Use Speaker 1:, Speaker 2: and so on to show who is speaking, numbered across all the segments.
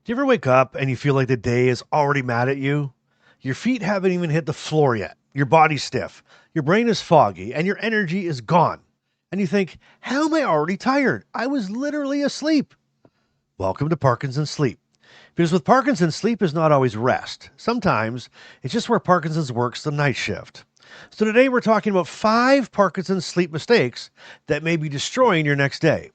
Speaker 1: Do you ever wake up and you feel like the day is already mad at you? Your feet haven't even hit the floor yet. Your body's stiff. Your brain is foggy and your energy is gone. And you think, how am I already tired? I was literally asleep. Welcome to Parkinson's sleep. Because with Parkinson's, sleep is not always rest. Sometimes it's just where Parkinson's works the night shift. So today we're talking about 5 Parkinson's sleep mistakes that may be destroying your next day.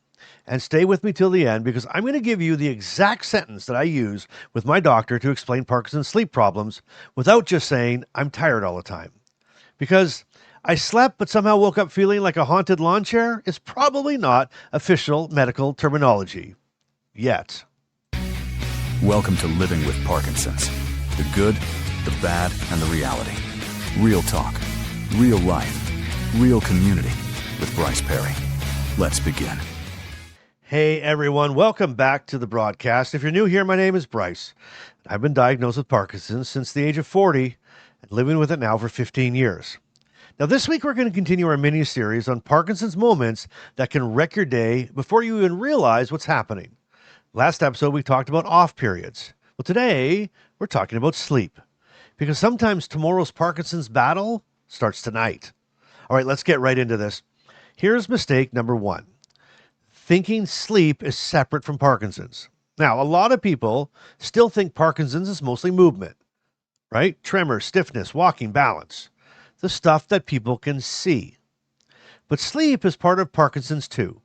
Speaker 1: And stay with me till the end because I'm going to give you the exact sentence that I use with my doctor to explain Parkinson's sleep problems without just saying, I'm tired all the time. Because I slept but somehow woke up feeling like a haunted lawn chair is probably not official medical terminology. Yet.
Speaker 2: Welcome to Living with Parkinson's. The good, the bad, and the reality. Real talk, real life, real community with Bryce Perry. Let's begin.
Speaker 1: Hey everyone, welcome back to the broadcast. If you're new here, my name is Bryce. I've been diagnosed with Parkinson's since the age of 40 and living with it now for 15 years. Now this week we're going to continue our mini-series on Parkinson's moments that can wreck your day before you even realize what's happening. Last episode we talked about off periods. Well, today we're talking about sleep because sometimes tomorrow's Parkinson's battle starts tonight. All right, let's get right into this. Here's mistake number 1. Thinking sleep is separate from Parkinson's. Now, a lot of people still think Parkinson's is mostly movement, right? Tremor, stiffness, walking, balance, the stuff that people can see. But sleep is part of Parkinson's too.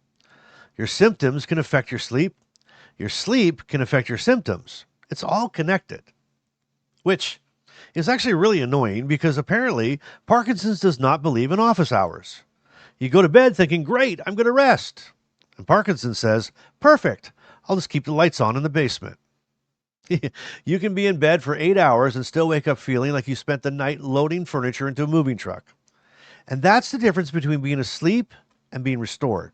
Speaker 1: Your symptoms can affect your sleep. Your sleep can affect your symptoms. It's all connected, which is actually really annoying because apparently Parkinson's does not believe in office hours. You go to bed thinking, great, I'm going to rest. And Parkinson says, perfect, I'll just keep the lights on in the basement. You can be in bed for 8 hours and still wake up feeling like you spent the night loading furniture into a moving truck. And that's the difference between being asleep and being restored.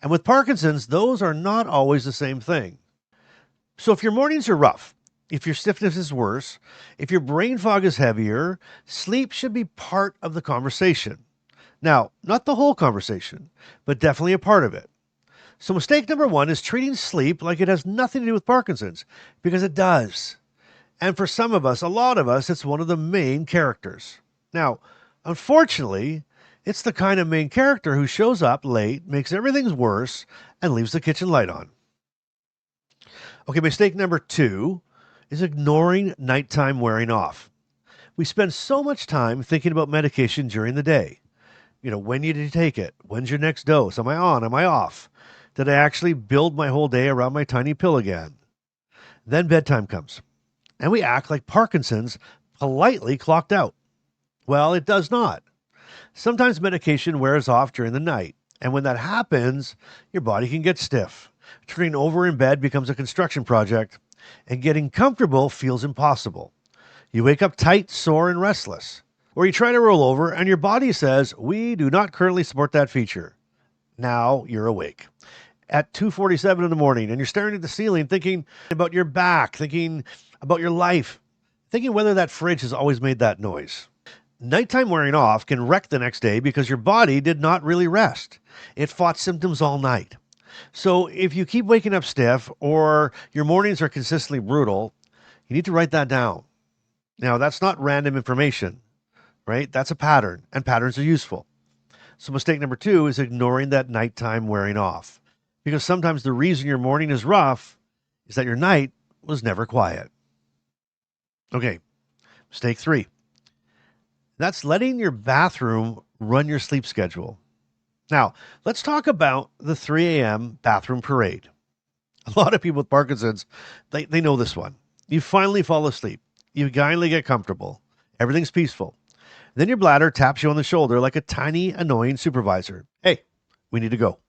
Speaker 1: And with Parkinson's, those are not always the same thing. So if your mornings are rough, if your stiffness is worse, if your brain fog is heavier, sleep should be part of the conversation. Now, not the whole conversation, but definitely a part of it. So mistake number 1 is treating sleep like it has nothing to do with Parkinson's, because it does. And for some of us, a lot of us, it's one of the main characters. Now, unfortunately, it's the kind of main character who shows up late, makes everything worse, and leaves the kitchen light on. Okay, mistake number 2 is ignoring nighttime wearing off. We spend so much time thinking about medication during the day. When you need to take it? When's your next dose? Am I on? Am I off? Did I actually build my whole day around my tiny pill again? Then bedtime comes, and we act like Parkinson's politely clocked out. Well, it does not. Sometimes medication wears off during the night, and when that happens, your body can get stiff. Turning over in bed becomes a construction project, and getting comfortable feels impossible. You wake up tight, sore, and restless. Or you try to roll over, and your body says, we do not currently support that feature. Now you're awake at 2:47 in the morning, and you're staring at the ceiling thinking about your back, thinking about your life, thinking whether that fridge has always made that noise. Nighttime wearing off can wreck the next day because your body did not really rest. It fought symptoms all night. So if you keep waking up stiff or your mornings are consistently brutal, you need to write that down. Now, that's not random information, right? That's a pattern, and patterns are useful. So mistake number 2 is ignoring that nighttime wearing off. Because sometimes the reason your morning is rough is that your night was never quiet. Okay, mistake 3. That's letting your bathroom run your sleep schedule. Now, let's talk about the 3 a.m. bathroom parade. A lot of people with Parkinson's, they know this one. You finally fall asleep. You kindly get comfortable. Everything's peaceful. Then your bladder taps you on the shoulder like a tiny, annoying supervisor. Hey, we need to go.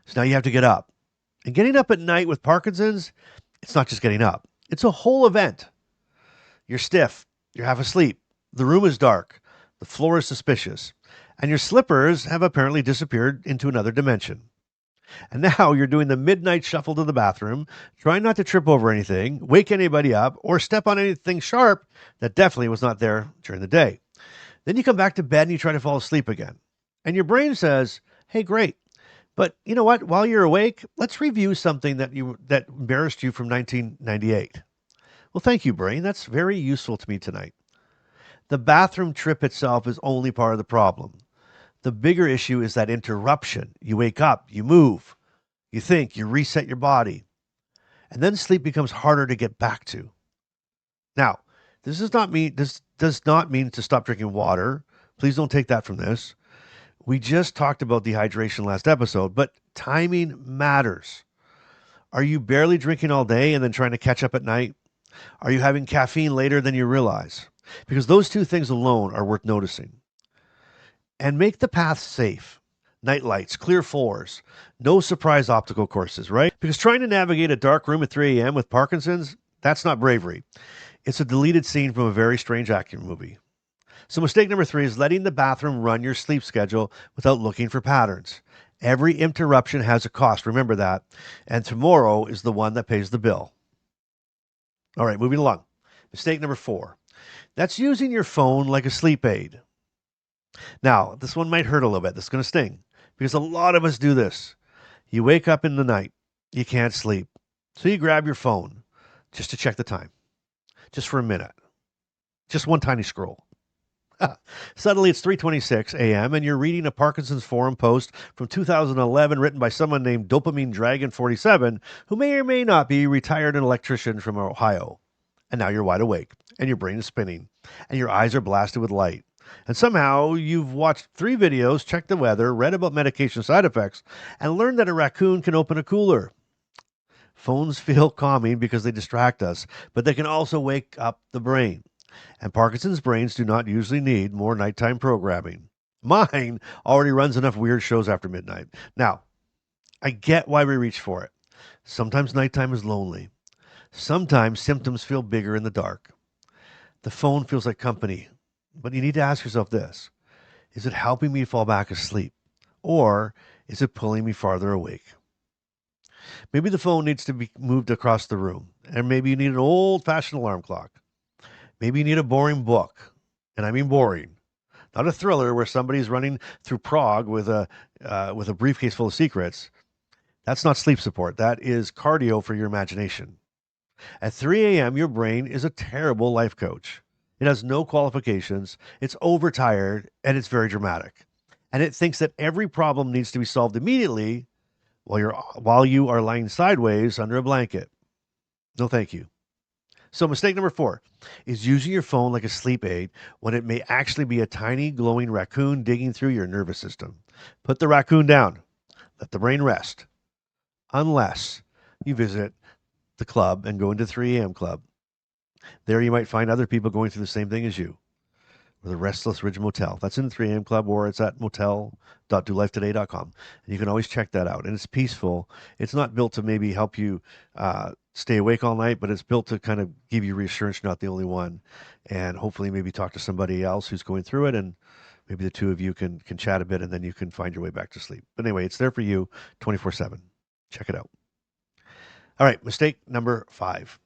Speaker 1: So now you have to get up. And getting up at night with Parkinson's, it's not just getting up. It's a whole event. You're stiff. You're half asleep. The room is dark. The floor is suspicious. And your slippers have apparently disappeared into another dimension. And now you're doing the midnight shuffle to the bathroom, trying not to trip over anything, wake anybody up, or step on anything sharp that definitely was not there during the day. Then you come back to bed and you try to fall asleep again. And your brain says, hey, great. But you know what? While you're awake, let's review something that embarrassed you from 1998. Well, thank you, brain. That's very useful to me tonight. The bathroom trip itself is only part of the problem. The bigger issue is that interruption. You wake up, you move, you think, you reset your body, and then sleep becomes harder to get back to. Now, this does not mean to stop drinking water. Please don't take that from this. We just talked about dehydration last episode, but timing matters. Are you barely drinking all day and then trying to catch up at night? Are you having caffeine later than you realize? Because those two things alone are worth noticing. And make the path safe. Night lights, clear floors, no surprise optical courses, right? Because trying to navigate a dark room at 3 a.m. with Parkinson's, that's not bravery. It's a deleted scene from a very strange action movie. So, mistake number 3 is letting the bathroom run your sleep schedule without looking for patterns. Every interruption has a cost, remember that. And tomorrow is the one that pays the bill. All right, moving along. Mistake number 4. That's using your phone like a sleep aid. Now, this one might hurt a little bit. This is going to sting because a lot of us do this. You wake up in the night, you can't sleep. So you grab your phone just to check the time, just for a minute, just one tiny scroll. Suddenly it's 3:26 a.m. and you're reading a Parkinson's forum post from 2011 written by someone named Dopamine Dragon 47 who may or may not be a retired electrician from Ohio. And now you're wide awake and your brain is spinning and your eyes are blasted with light. And somehow you've watched 3 videos, checked the weather, read about medication side effects, and learned that a raccoon can open a cooler. Phones feel calming because they distract us, but they can also wake up the brain. And Parkinson's brains do not usually need more nighttime programming. Mine already runs enough weird shows after midnight. Now, I get why we reach for it. Sometimes nighttime is lonely. Sometimes symptoms feel bigger in the dark. The phone feels like company. But you need to ask yourself this: is it helping me fall back asleep? Or is it pulling me farther awake? Maybe the phone needs to be moved across the room. And maybe you need an old fashioned alarm clock. Maybe you need a boring book. And I mean boring. Not a thriller where somebody's running through Prague with a briefcase full of secrets. That's not sleep support. That is cardio for your imagination. At 3 a.m., your brain is a terrible life coach. It has no qualifications, it's overtired, and it's very dramatic. And it thinks that every problem needs to be solved immediately while you are lying sideways under a blanket. No, thank you. So, mistake number 4 is using your phone like a sleep aid when it may actually be a tiny glowing raccoon digging through your nervous system. Put the raccoon down. Let the brain rest. Unless you visit the club and go into 3 a.m. club. There you might find other people going through the same thing as you. Or the Restless Ridge Motel. That's in the 3 a.m. club, or it's at motel.dolifetoday.com. And you can always check that out. And it's peaceful. It's not built to maybe help you stay awake all night, but it's built to kind of give you reassurance you're not the only one. And hopefully maybe talk to somebody else who's going through it, and maybe the two of you can chat a bit, and then you can find your way back to sleep. But anyway, it's there for you 24/7. Check it out. All right, mistake number 5.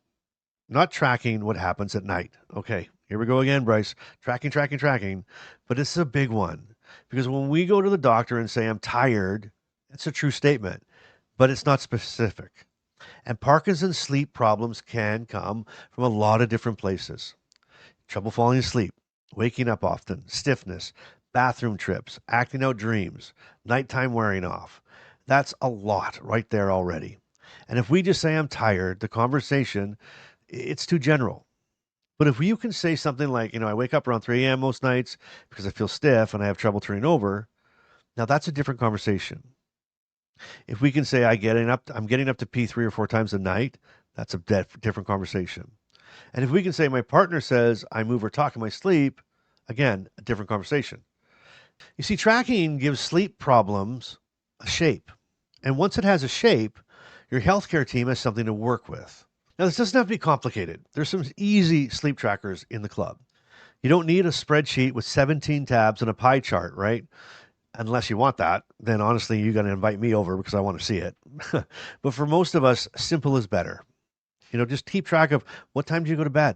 Speaker 1: Not tracking what happens at night. Okay, here we go again, Bryce. Tracking. But this is a big one because when we go to the doctor and say, I'm tired, it's a true statement, but it's not specific. And Parkinson's sleep problems can come from a lot of different places: trouble falling asleep, waking up often, stiffness, bathroom trips, acting out dreams, nighttime wearing off. That's a lot right there already. And if we just say, I'm tired, the conversation, it's too general. But if you can say something like, I wake up around 3 a.m. most nights because I feel stiff and I have trouble turning over, now that's a different conversation. If we can say I'm getting up to pee 3 or 4 times a night, that's a different conversation. And if we can say my partner says I move or talk in my sleep, again, a different conversation. You see, tracking gives sleep problems a shape. And once it has a shape, your healthcare team has something to work with. Now, this doesn't have to be complicated. There's some easy sleep trackers in the club. You don't need a spreadsheet with 17 tabs and a pie chart, right? Unless you want that, then honestly, you got to invite me over because I want to see it. But for most of us, simple is better. Just keep track of what time did you go to bed,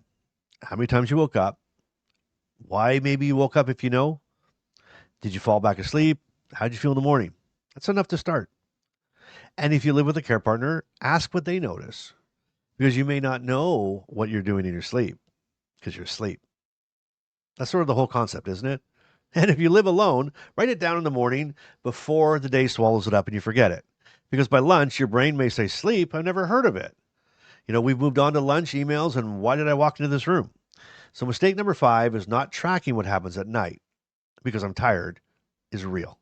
Speaker 1: how many times you woke up, why maybe you woke up if you know, did you fall back asleep, how did you feel in the morning? That's enough to start. And if you live with a care partner, ask what they notice because you may not know what you're doing in your sleep because you're asleep. That's sort of the whole concept, isn't it? And if you live alone, write it down in the morning before the day swallows it up and you forget it. Because by lunch, your brain may say, sleep, I've never heard of it. We've moved on to lunch, emails, and why did I walk into this room? So mistake number 5 is not tracking what happens at night because I'm tired is real.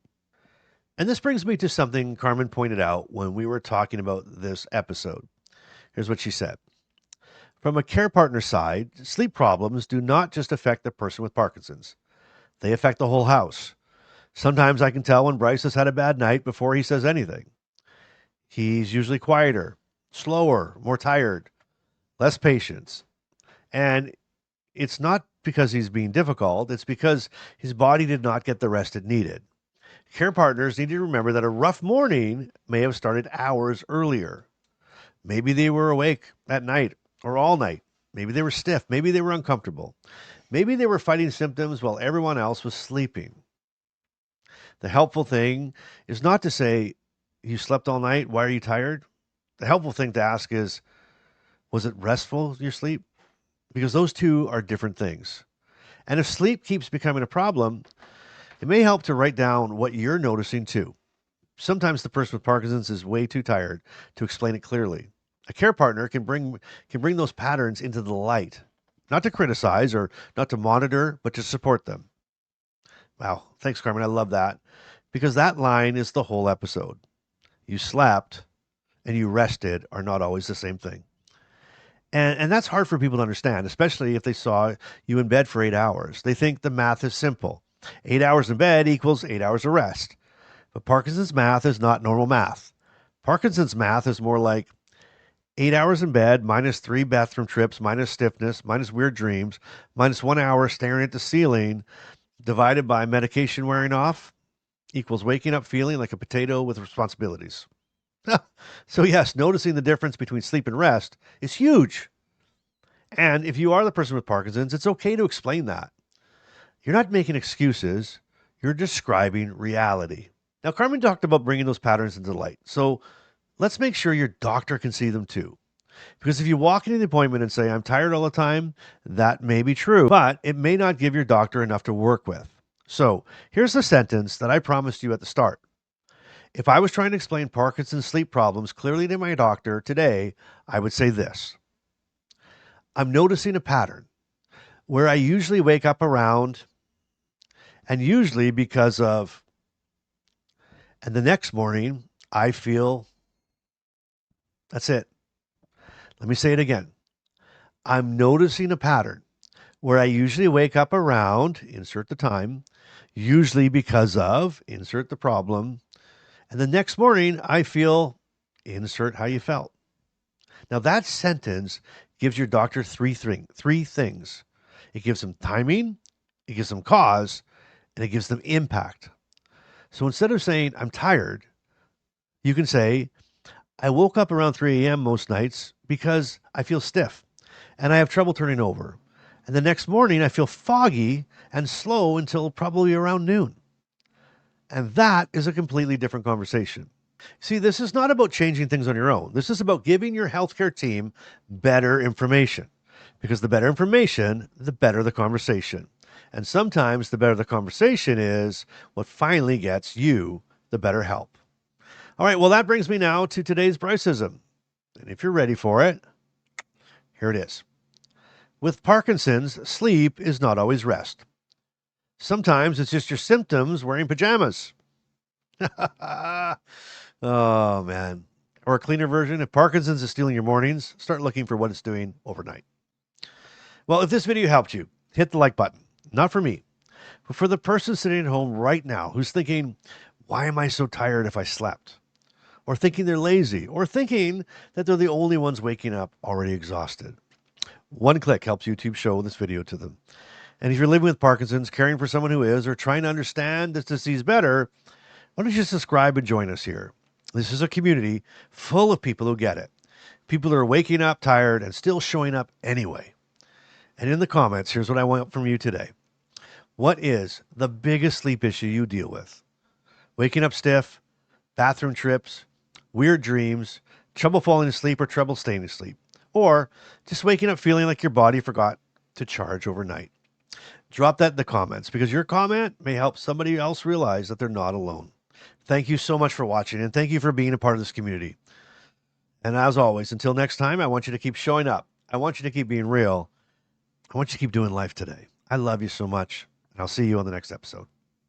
Speaker 1: And this brings me to something Carmen pointed out when we were talking about this episode. Here's what she said. From a care partner side, sleep problems do not just affect the person with Parkinson's. They affect the whole house. Sometimes I can tell when Bryce has had a bad night before he says anything. He's usually quieter, slower, more tired, less patience. And it's not because he's being difficult, it's because his body did not get the rest it needed. Care partners need to remember that a rough morning may have started hours earlier. Maybe they were awake at night or all night. Maybe they were stiff. Maybe they were uncomfortable. Maybe they were fighting symptoms while everyone else was sleeping. The helpful thing is not to say, you slept all night, why are you tired? The helpful thing to ask is, was it restful, your sleep? Because those two are different things. And if sleep keeps becoming a problem, it may help to write down what you're noticing too. Sometimes the person with Parkinson's is way too tired to explain it clearly. A care partner can bring those patterns into the light, not to criticize or not to monitor, but to support them. Wow, thanks, Carmen. I love that because that line is the whole episode. You slept and you rested are not always the same thing. And that's hard for people to understand, especially if they saw you in bed for 8 hours. They think the math is simple. 8 hours in bed equals 8 hours of rest. But Parkinson's math is not normal math. Parkinson's math is more like 8 hours in bed minus 3 bathroom trips minus stiffness minus weird dreams minus 1 hour staring at the ceiling divided by medication wearing off equals waking up feeling like a potato with responsibilities. So yes, noticing the difference between sleep and rest is huge. And if you are the person with Parkinson's, it's okay to explain that. You're not making excuses. You're describing reality. Now, Carmen talked about bringing those patterns into light. So let's make sure your doctor can see them too. Because if you walk into the appointment and say, I'm tired all the time, that may be true, but it may not give your doctor enough to work with. So here's the sentence that I promised you at the start. If I was trying to explain Parkinson's sleep problems clearly to my doctor today, I would say this. I'm noticing a pattern where I usually wake up around, and usually because of, and the next morning I feel, that's it. Let me say it again. I'm noticing a pattern where I usually wake up around, insert the time, usually because of, insert the problem, and the next morning I feel, insert how you felt. Now that sentence gives your doctor three things. It gives them timing, it gives them cause, and it gives them impact. So instead of saying, I'm tired, you can say, I woke up around 3 a.m. most nights because I feel stiff and I have trouble turning over. And the next morning I feel foggy and slow until probably around noon. And that is a completely different conversation. See, this is not about changing things on your own. This is about giving your healthcare team better information. Because the better information, the better the conversation. And sometimes the better the conversation is what finally gets you the better help. All right, well, that brings me now to today's Bryce-ism. And if you're ready for it, here it is. With Parkinson's, sleep is not always rest. Sometimes it's just your symptoms wearing pajamas. Oh, man. Or a cleaner version, if Parkinson's is stealing your mornings, start looking for what it's doing overnight. Well, if this video helped you, hit the like button. Not for me, but for the person sitting at home right now who's thinking, why am I so tired if I slept? Or thinking they're lazy, or thinking that they're the only ones waking up already exhausted. One click helps YouTube show this video to them. And if you're living with Parkinson's, caring for someone who is, or trying to understand this disease better, why don't you subscribe and join us here? This is a community full of people who get it. People who are waking up tired and still showing up anyway. And in the comments, here's what I want from you today. What is the biggest sleep issue you deal with? Waking up stiff, bathroom trips, weird dreams, trouble falling asleep, or trouble staying asleep, or just waking up feeling like your body forgot to charge overnight. Drop that in the comments because your comment may help somebody else realize that they're not alone. Thank you so much for watching and thank you for being a part of this community. And as always, until next time, I want you to keep showing up. I want you to keep being real. I want you to keep doing life today. I love you so much, and I'll see you on the next episode.